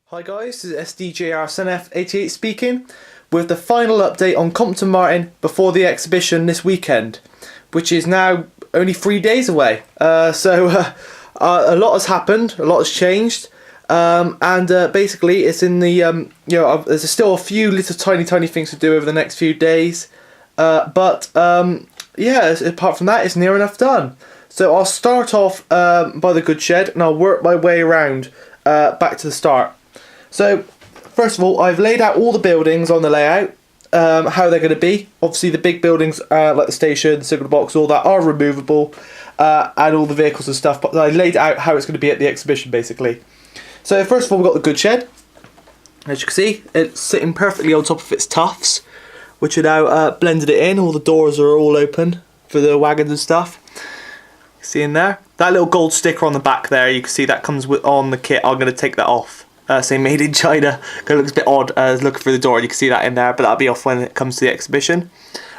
Hi guys, this is SDJRSNF88 speaking with the final update on Compton Martin before the exhibition this weekend, which is now only 3 days away. So a lot has happened, a lot has changed, and basically it's in the there's still a few little tiny things to do over the next few days, but apart from that, it's near enough done. So I'll start off by the goods shed and I'll work my way around back to the start. So, first of all, I've laid out all the buildings on the layout, how they're going to be. Obviously, the big buildings, like the station, the signal box, all that, are removable, and all the vehicles and stuff, but I laid out how it's going to be at the exhibition, basically. So, first of all, we've got the goods shed. As you can see, it's sitting perfectly on top of its tufts, which are now blended it in. All the doors are all open for the wagons and stuff. See in there? That little gold sticker on the back there, you can see that comes on the kit. I'm going to take that off. Say made in China, because it looks a bit odd looking through the door. You can see that in there, but that'll be off when it comes to the exhibition.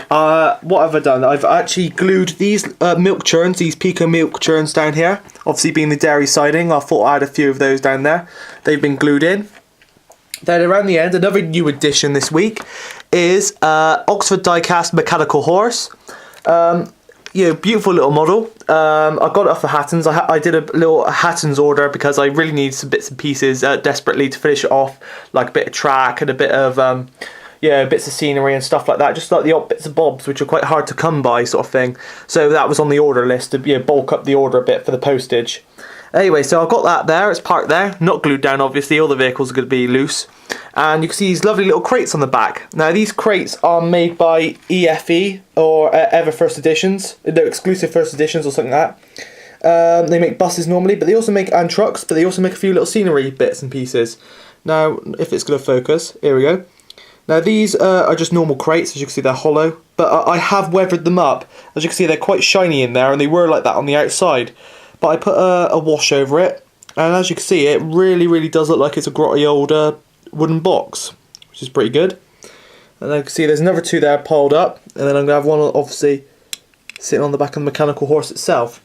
What have I done? I've actually glued these milk churns, these Pico milk churns down here. Obviously being the dairy siding, I thought I had a few of those down there. They've been glued in. Then around the end, another new addition this week is Oxford die-cast mechanical horse. Beautiful little model. I got it off the Hattons. I did a little Hattons order because I really need some bits and pieces desperately to finish it off, like a bit of track and a bit of bits of scenery and stuff like that. Just like the odd bits and bobs, which are quite hard to come by, sort of thing. So that was on the order list to bulk up the order a bit for the postage. Anyway, so I've got that there. It's parked there, not glued down. Obviously, all the vehicles are going to be loose. And you can see these lovely little crates on the back. Now, these crates are made by EFE or Ever First Editions. No, Exclusive First Editions or something like that. They make buses normally, but they also make and trucks, but they also make a few little scenery bits and pieces. Now, if it's going to focus, here we go. Now, these are just normal crates. As you can see, they're hollow, but I have weathered them up. As you can see, they're quite shiny in there, and they were like that on the outside. But I put a wash over it, and as you can see, it really does look like it's a grotty old wooden box, which is pretty good. And I can see there's another two there piled up, and then I'm going to have one obviously sitting on the back of the mechanical horse itself.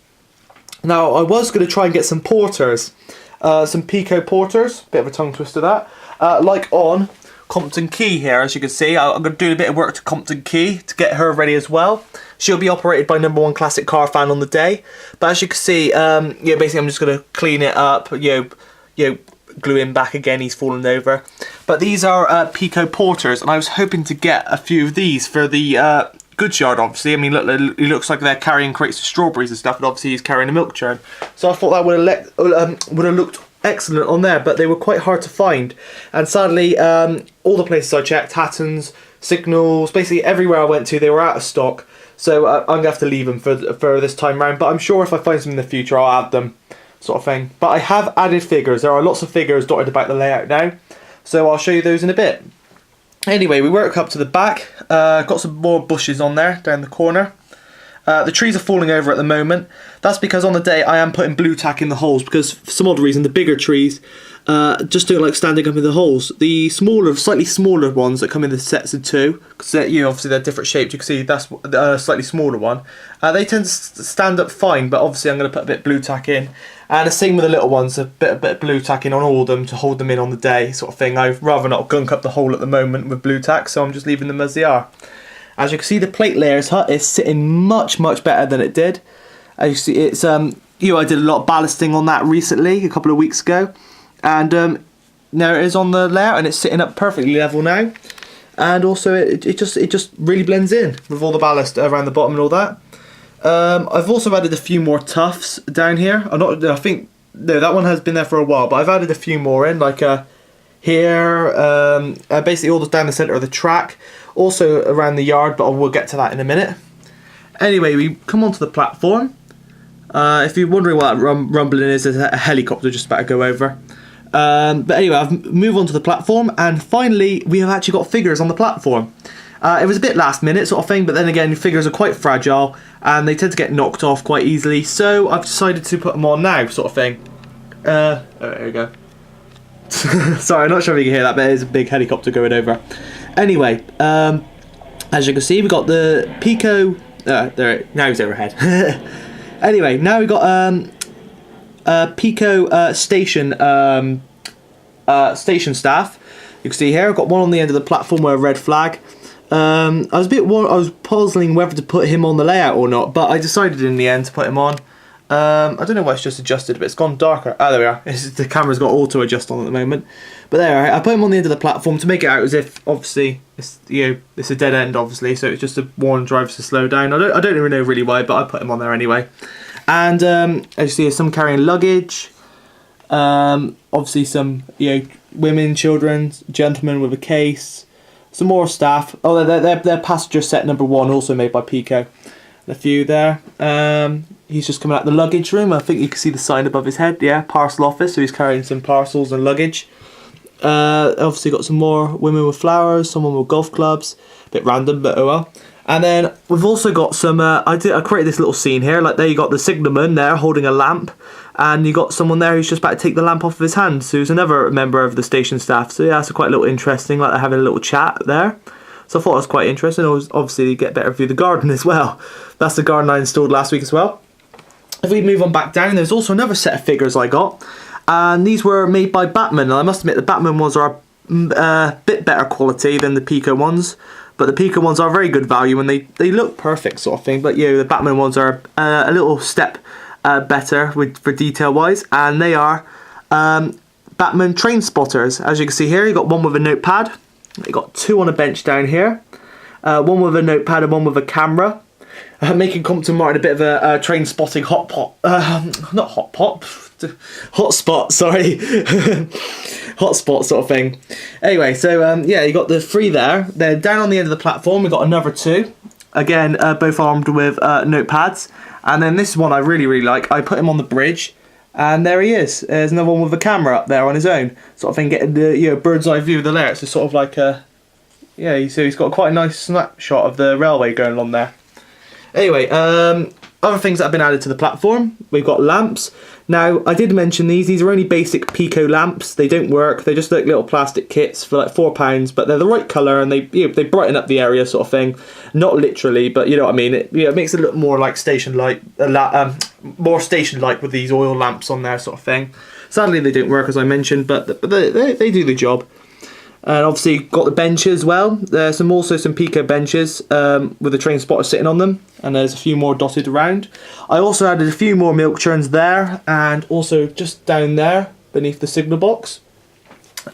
Now, I was going to try and get some porters, some Pico porters, bit of a tongue twister that, like on Compton Key here. As you can see, I'm going to do a bit of work to Compton Key to get her ready as well. She'll be operated by #1 classic car fan on the day, but as you can see, basically I'm just going to clean it up, glue him back again. He's fallen over. But these are Pico porters, and I was hoping to get a few of these for the goods yard. Obviously, I mean, look, it looks like they're carrying crates of strawberries and stuff, and obviously he's carrying a milk churn. So I thought that would have looked excellent on there, but they were quite hard to find. And sadly, all the places I checked, Hattons, Signals, basically everywhere I went to, they were out of stock. So I'm going to have to leave them for this time round. But I'm sure if I find some in the future, I'll add them, sort of thing. But I have added figures. There are lots of figures dotted about the layout now. So I'll show you those in a bit. Anyway, we work up to the back. Got some more bushes on there, down the corner. The trees are falling over at the moment. That's because on the day I am putting blue tack in the holes, because for some odd reason the bigger trees just don't like standing up in the holes. The smaller, slightly smaller ones that come in the sets of two, because obviously they're different shaped. You can see that's a slightly smaller one. They tend to stand up fine, but obviously I'm going to put a bit of blue tack in. And the same with the little ones, a bit of blue tack in on all of them to hold them in on the day, sort of thing. I'd rather not gunk up the hole at the moment with blue tack, so I'm just leaving them as they are. As you can see, the plate layers hut is sitting much better than it did. As you see, it's I did a lot of ballasting on that recently, a couple of weeks ago, and there it is on the layout, and it's sitting up perfectly level now. And also, it just really blends in with all the ballast around the bottom and all that. I've also added a few more tufts down here. I think that one has been there for a while, but I've added a few more in, like here, basically all down the centre of the track. Also around the yard, but we'll get to that in a minute. Anyway, we come onto the platform. If you're wondering what that rumbling is, there's a helicopter just about to go over. But anyway, I've moved on to the platform, and finally we have actually got figures on the platform. It was a bit last minute sort of thing, but then again, figures are quite fragile and they tend to get knocked off quite easily, so I've decided to put them on now, sort of thing. Oh, there we go. Sorry, I'm not sure if you can hear that, but there's a big helicopter going over. Anyway, as you can see, we've got the Pico. There, now he's overhead. Anyway, now we've got Pico station station staff. You can see here, I've got one on the end of the platform with a red flag. I was puzzling whether to put him on the layout or not, but I decided in the end to put him on. I don't know why it's just adjusted, but it's gone darker. Ah, there we are. The camera's got auto adjust on at the moment. But there, I put him on the end of the platform to make it out as if, obviously, it's a dead end, obviously, so it's just to warn drivers to slow down. I don't even know really why, but I put him on there anyway. And as you see, some carrying luggage. Obviously, some women, children, gentlemen with a case. Some more staff. Oh, they're passenger set number 1, also made by Pico. A few there. He's just coming out the luggage room. I think you can see the sign above his head. Yeah, parcel office. So he's carrying some parcels and luggage. Obviously got some more women with flowers, someone with golf clubs. A bit random, but oh well. And then we've also got some. I created this little scene here. Like there, you got the signalman there holding a lamp, and you got someone there who's just about to take the lamp off of his hand. So who's another member of the station staff. So yeah, that's quite a little interesting. Like they're having a little chat there. So I thought it was quite interesting. Obviously, you get a better view of the garden as well. That's the garden I installed last week as well. If we move on back down, there's also another set of figures I got. And these were made by Batman. And I must admit, the Batman ones are a bit better quality than the Pico ones. But the Pico ones are very good value and they look perfect sort of thing. But the Batman ones are a little step better for detail wise. And they are Batman train spotters. As you can see here, you got one with a notepad. You got 2 on a bench down here. One with a notepad and one with a camera. Making Compton Martin a bit of a train spotting hotspot, sorry. Hotspot sort of thing. Anyway, so yeah, you got the 3 there. They're down on the end of the platform. We've got another 2. Again, both armed with notepads. And then this one I really, really like. I put him on the bridge. And there he is. There's another one with a camera up there on his own. Sort of thing, getting the bird's eye view of the layout. So sort of like a... Yeah, so he's got quite a nice snapshot of the railway going on there. Anyway, other things that have been added to the platform. We've got lamps. Now, I did mention these. These are only basic Pico lamps. They don't work. They just look little plastic kits for like £4, but they're the right colour and they brighten up the area sort of thing. Not literally, but you know what I mean. It makes it look more like station light, more station light with these oil lamps on there sort of thing. Sadly, they don't work as I mentioned, but they do the job. And obviously got the benches as well. There's also some Pico benches with the train spotter sitting on them, and there's a few more dotted around. I also added a few more milk churns there, and also just down there beneath the signal box.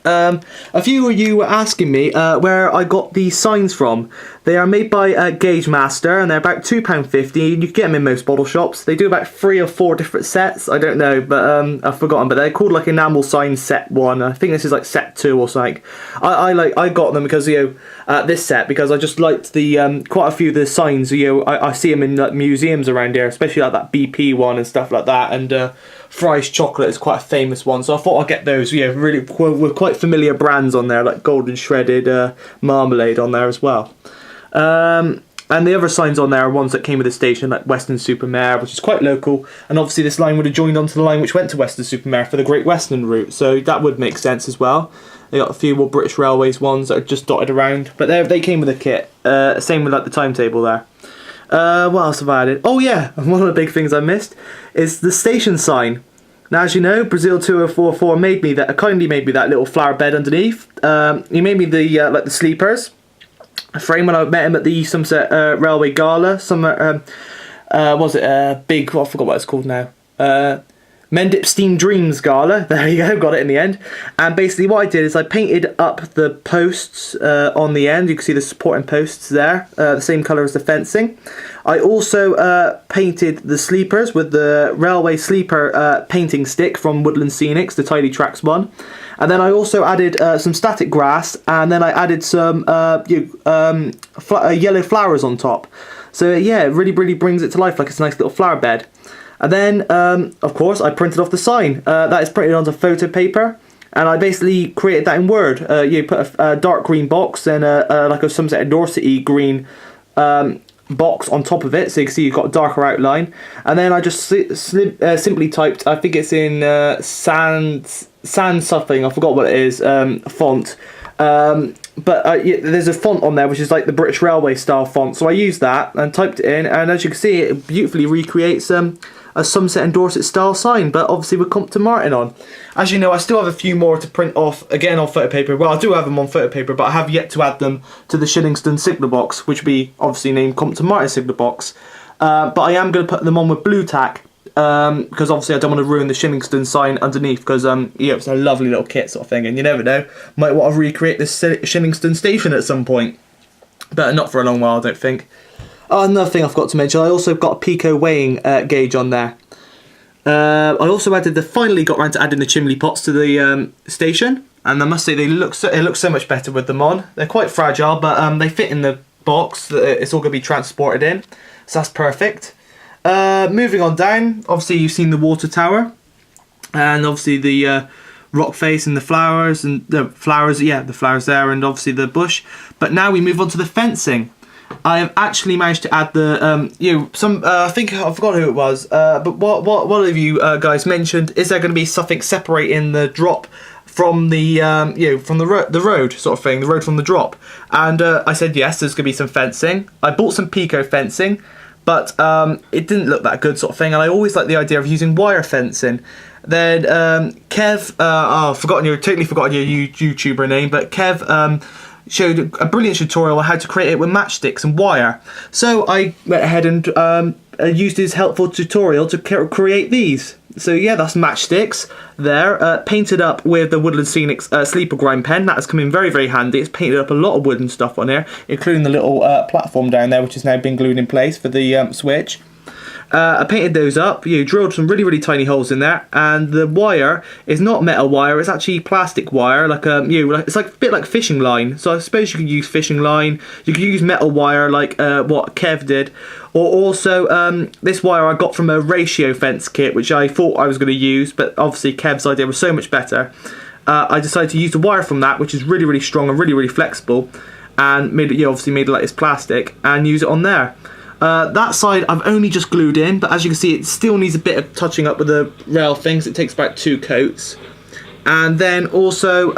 A few of you were asking me where I got these signs from. They are made by Gauge Master and they're about £2.50. You can get them in most bottle shops. They do about 3 or 4 different sets. I don't know, but I've forgotten. But they're called like enamel sign set 1. I think this is like set 2 or something. I got them because this set because I just liked the quite a few of the signs. I see them in like museums around here, especially like that BP one and stuff like that. And Fry's Chocolate is quite a famous one, so I thought I'd get those. Really with quite familiar brands on there, like Golden Shredded Marmalade on there as well. And the other signs on there are ones that came with the station, like Western Supermare, which is quite local, and obviously this line would have joined onto the line which went to Western Supermare for the Great Western route, so that would make sense as well. They got a few more British Railways ones that are just dotted around, but they came with a kit. Same with like the timetable there. What else have I added? Oh yeah, one of the big things I missed is the station sign. Now, as you know, Brazil 2044 kindly made me that little flower bed underneath. He made me the like the sleepers frame when I met him at the Somerset Railway Gala. Was it big? I forgot what it's called now. Mendip Steam Dreams Gala. There you go, got it in the end. And basically what I did is I painted up the posts on the end. You can see the supporting posts there, the same colour as the fencing. I also painted the sleepers with the railway sleeper painting stick from Woodland Scenics, the Tidy Tracks one. And then I also added some static grass, and then I added some yellow flowers on top. So yeah, it really, really brings it to life like it's a nice little flower bed. And then, of course, I printed off the sign. That is printed onto photo paper, and I basically created that in Word. You put a dark green box and like a Somerset Dorset green box on top of it, so you can see you've got a darker outline. And then I just simply typed, I think it's in Sans something, I forgot what it is, font. But there's a font on there which is like the British Railway style font, so I used that and typed it in, and as you can see, it beautifully recreates a Somerset and Dorset style sign, but obviously with Compton Martin on. As you know, I still have a few more to print off, again on photo paper. Well, I do have them on photo paper, but I have yet to add them to the Shillingston signal box, which will be obviously named Compton Martin signal box. But I am going to put them on with blue tack, because obviously I don't want to ruin the Shillingston sign underneath, because it's a lovely little kit sort of thing, and you never know, might want to recreate this Shillingston station at some point, but not for a long while, I don't think. Another thing I forgot to mention, I also got a Pico weighing gauge on there. I also finally got around to adding the chimney pots to the station, and I must say it looks so much better with them on. They're quite fragile, but they fit in the box that it's all going to be transported in, so that's perfect. Moving on down, obviously you've seen the water tower, and obviously the rock face and the flowers the flowers there, and obviously the bush. But now we move on to the fencing. I have actually managed to add the I think I forgot who it was, but what one of you guys mentioned, is there going to be something separating the drop from the from the road sort of thing, the road from the drop? And I said yes, there's going to be some fencing. I bought some Pico fencing, but it didn't look that good sort of thing, and I always like the idea of using wire fencing. Then Kev, totally forgotten your YouTuber name, but Kev showed a brilliant tutorial on how to create it with matchsticks and wire. So I went ahead and used his helpful tutorial to create these. So yeah, that's matchsticks there, painted up with the Woodland Scenic Sleeper Grind pen. That has come in very, very handy. It's painted up a lot of wooden stuff on here, including the little platform down there, which has now been glued in place for the switch. I painted those up, drilled some really, really tiny holes in there, and the wire is not metal wire, it's actually plastic wire, like it's like a bit like fishing line. So I suppose you could use fishing line, you could use metal wire like what Kev did, or also this wire I got from a ratio fence kit, which I thought I was going to use, but obviously Kev's idea was so much better. I decided to use the wire from that, which is really, really strong and really, really flexible, and obviously made it like it's plastic, and use it on there. That side I've only just glued in, but as you can see it still needs a bit of touching up with the rail things. It takes about 2 coats. And then also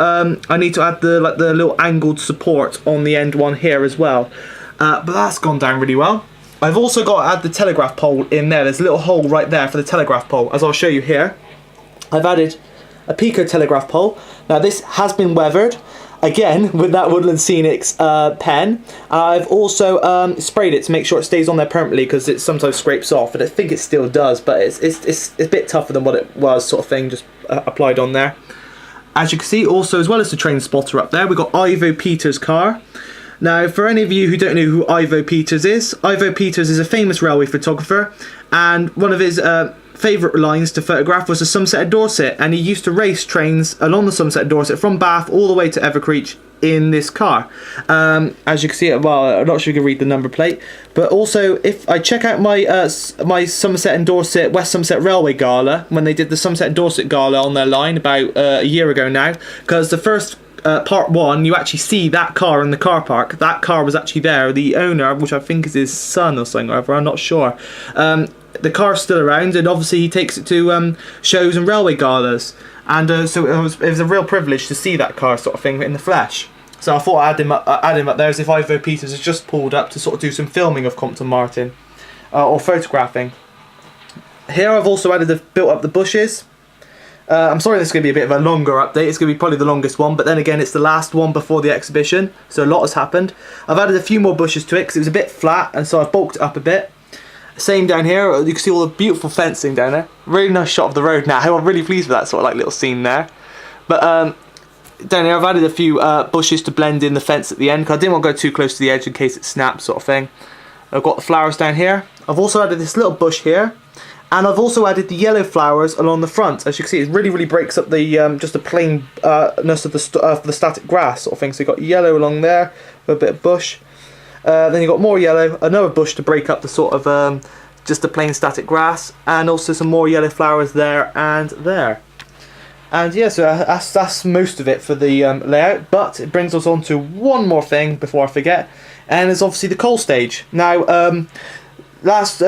I need to add the little angled support on the end one here as well. But that's gone down really well. I've also got to add the telegraph pole in there. There's a little hole right there for the telegraph pole, as I'll show you here. I've added a Pico telegraph pole. Now this has been weathered, again with that Woodland Scenics pen. I've also sprayed it to make sure it stays on there permanently, because it sometimes scrapes off, and I think it still does, but it's a bit tougher than what it was sort of thing, just applied on there. As you can see, also as well as the train spotter up there, we've got Ivo Peters' car. Now, for any of you who don't know who Ivo Peters is a famous railway photographer, and one of his favourite lines to photograph was the Somerset and Dorset, and he used to race trains along the Somerset and Dorset from Bath all the way to Evercreech in this car. As you can see, well, I'm not sure you can read the number plate, but also if I check out my my Somerset and Dorset West Somerset Railway Gala, when they did the Somerset and Dorset Gala on their line about a year ago now, because the first part 1, you actually see that car in the car park. That car was actually there. The owner, which I think is his son or something, or whatever, I'm not sure. The car's still around, and obviously he takes it to shows and railway galas, and so it was a real privilege to see that car sort of thing in the flesh. So I thought I'd add him up there, as if Ivo Peters has just pulled up to sort of do some filming of Compton Martin, or photographing. Here I've also built up the bushes. I'm sorry this is going to be a bit of a longer update. It's going to be probably the longest one, but then again it's the last one before the exhibition, so a lot has happened. I've added a few more bushes to it because it was a bit flat, and so I've bulked it up a bit. Same down here, you can see all the beautiful fencing down there. Really nice shot of the road now. I'm really pleased with that sort of like little scene there. But down here I've added a few bushes to blend in the fence at the end, because I didn't want to go too close to the edge in case it snaps sort of thing. I've got the flowers down here. I've also added this little bush here. And I've also added the yellow flowers along the front. As you can see, it really, really breaks up the just the plainness of the static grass sort of thing. So you've got yellow along there, with a bit of bush. Then you've got more yellow, another bush to break up the sort of just the plain static grass, and also some more yellow flowers there and there. And yeah, so that's most of it for the layout. But it brings us on to one more thing before I forget, and it's obviously the coal stage. Now, last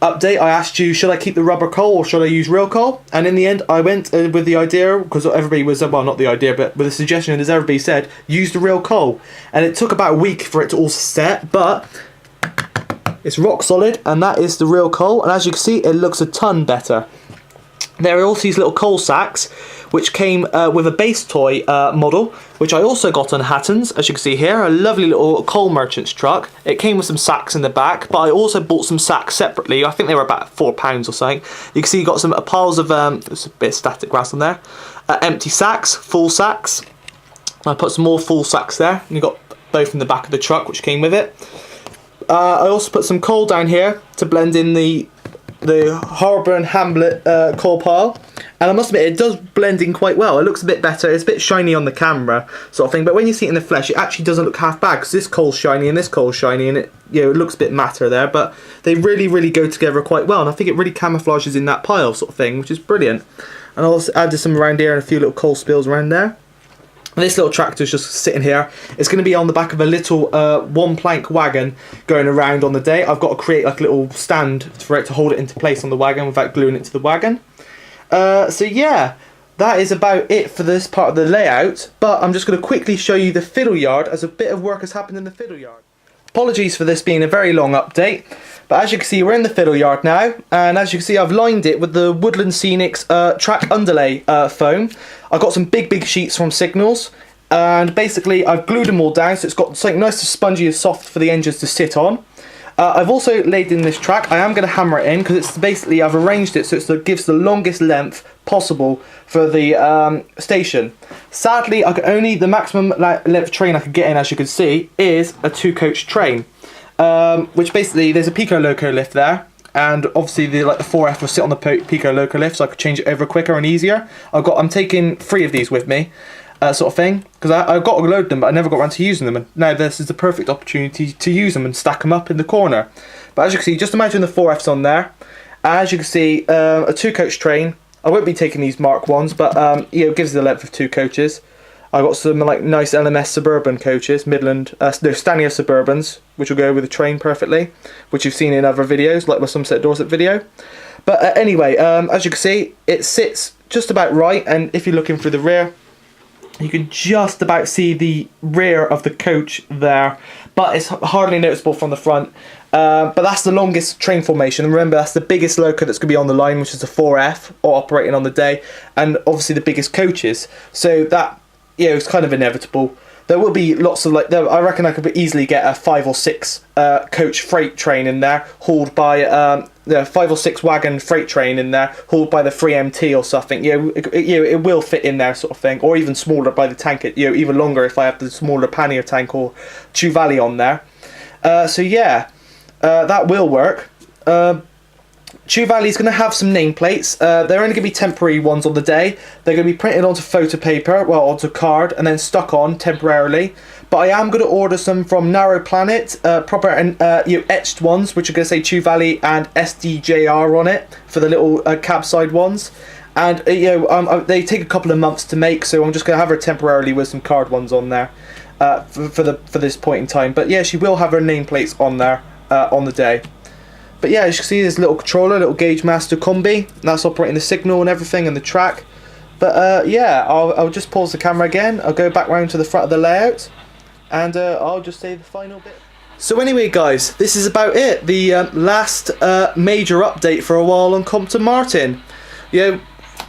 update I asked you, should I keep the rubber coal or should I use real coal? And in the end I went with the idea, because everybody was, well, not the idea, but with the suggestion, as everybody said, use the real coal. And it took about a week for it to all set, but It's rock solid, and that is the real coal, and as you can see, it looks a ton better. There are also these little coal sacks, which came with a base toy model, which I also got on Hatton's, as you can see here, a lovely little coal merchant's truck. It came with some sacks in the back, but I also bought some sacks separately. I think they were about £4 or something. You can see you got some piles of, there's a bit of static grass on there, empty sacks, full sacks. I put some more full sacks there, and you got both in the back of the truck, which came with it. I also put some coal down here to blend in the Harbour and Hamlet coal pile, and I must admit it does blend in quite well. It looks a bit better. It's a bit shiny on the camera sort of thing, but when you see it in the flesh it actually doesn't look half bad, because this coal's shiny and this coal's shiny, and it, you know, it looks a bit matter there, but they really go together quite well, and I think it really camouflages in that pile sort of thing, which is brilliant. And I'll also add some around here and a few little coal spills around there. And this little tractor's just sitting here. It's going to be on the back of a little one plank wagon going around on the day. I've got to create like a little stand for it to hold it into place on the wagon without gluing it to the wagon. So yeah, that is about it for this part of the layout. But I'm just going to quickly show you the fiddle yard, as a bit of work has happened in the fiddle yard. Apologies for this being a very long update, but as you can see we're in the fiddle yard now, and as you can see I've lined it with the Woodland Scenics track underlay foam. I've got some big sheets from Signals, and basically I've glued them all down so it's got something nice and spongy and soft for the engines to sit on. I've also laid in this track. I am going to hammer it in because it's basically, I've arranged it so it gives the longest length possible for the station. Sadly, the maximum length train I could get in, as you can see, is a 2-coach train, which basically there's a Pico Loco lift there, and obviously the 4F will sit on the Pico Loco lift, so I could change it over quicker and easier. I'm taking 3 of these with me. Sort of thing, because I've got to load them but I never got around to using them, and now this is the perfect opportunity to use them and stack them up in the corner. But as you can see, just imagine the 4Fs on there. As you can see, a 2-coach train. I won't be taking these Mark 1s, but you know, it gives the length of 2 coaches. I've got some like nice LMS Suburban coaches, Midland, no, Stania Suburbans, which will go with the train perfectly, which you've seen in other videos, like my Somerset Dorset video. But anyway, as you can see, it sits just about right, and if you're looking through the rear, you can just about see the rear of the coach there, but it's hardly noticeable from the front. But that's the longest train formation, and remember that's the biggest loco that's going to be on the line, which is a 4F, or operating on the day, and obviously the biggest coaches. So that, you know, it's kind of inevitable. There will be lots of I reckon I could easily get a 5 or 6 coach freight train in there, hauled by the 5 or 6 wagon freight train in there, hauled by the 3MT or something. It will fit in there, sort of thing, or even smaller by the tank. Even longer if I have the smaller pannier tank or Chew Valley on there. So yeah, that will work. Chew Valley is going to have some nameplates. They're only going to be temporary ones on the day. They're going to be printed onto photo paper, well, onto card, and then stuck on temporarily. But I am going to order some from Narrow Planet, proper and etched ones, which are going to say Chew Valley and SDJR on it for the little cab side ones. And they take a couple of months to make, so I'm just going to have her temporarily with some card ones on there for this point in time. But yeah, she will have her nameplates on there on the day. But yeah, as you can see, there's a little controller, little Gauge Master combi. That's operating the signal and everything and the track. But yeah, I'll just pause the camera again. I'll go back round to the front of the layout, and I'll just say the final bit. So anyway, guys, this is about it. The last major update for a while on Compton Martin.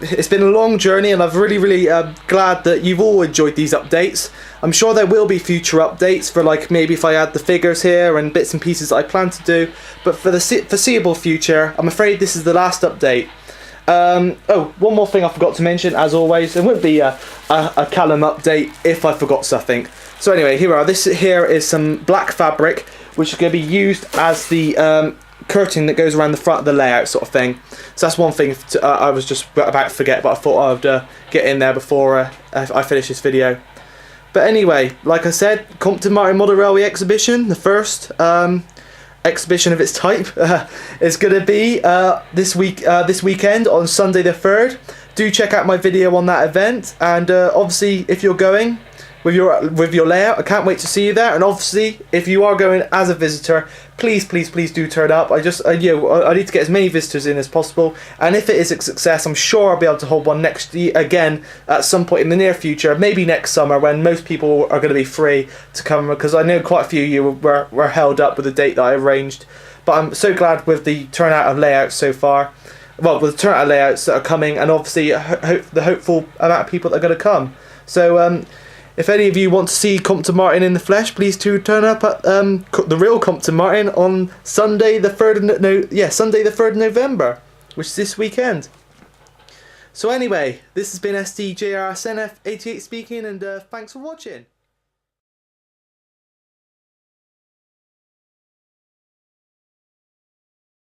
It's been a long journey, and I'm really glad that you've all enjoyed these updates. I'm sure there will be future updates for, like, maybe if I add the figures here and bits and pieces that I plan to do, but for the foreseeable future, I'm afraid this is the last update. Oh, one more thing I forgot to mention, as always. There wouldn't be a Callum update if I forgot something. So anyway, here we are. This here is some black fabric, which is going to be used as the curtain that goes around the front of the layout, sort of thing. So that's one thing I was just about to forget, but I thought I'd get in there before I finish this video. But anyway, like I said, Compton Martin Model Railway Exhibition, the first exhibition of its type, is going to be this weekend on Sunday the 3rd. Do check out my video on that event, and obviously if you're going with your layout, I can't wait to see you there. And obviously if you are going as a visitor, please do turn up. I need to get as many visitors in as possible, and if it is a success, I'm sure I'll be able to hold one next year again at some point in the near future, maybe next summer when most people are going to be free to come, because I know quite a few of you were held up with the date that I arranged. But I'm so glad with the turnout of layouts so far. Well, with the turnout of layouts that are coming, and obviously the hopeful amount of people that are going to come. So if any of you want to see Compton Martin in the flesh, please do turn up at the real Compton Martin on Sunday the 3rd Sunday the 3rd of November, which is this weekend. So anyway, this has been SDJRSNF88 speaking, and thanks for watching.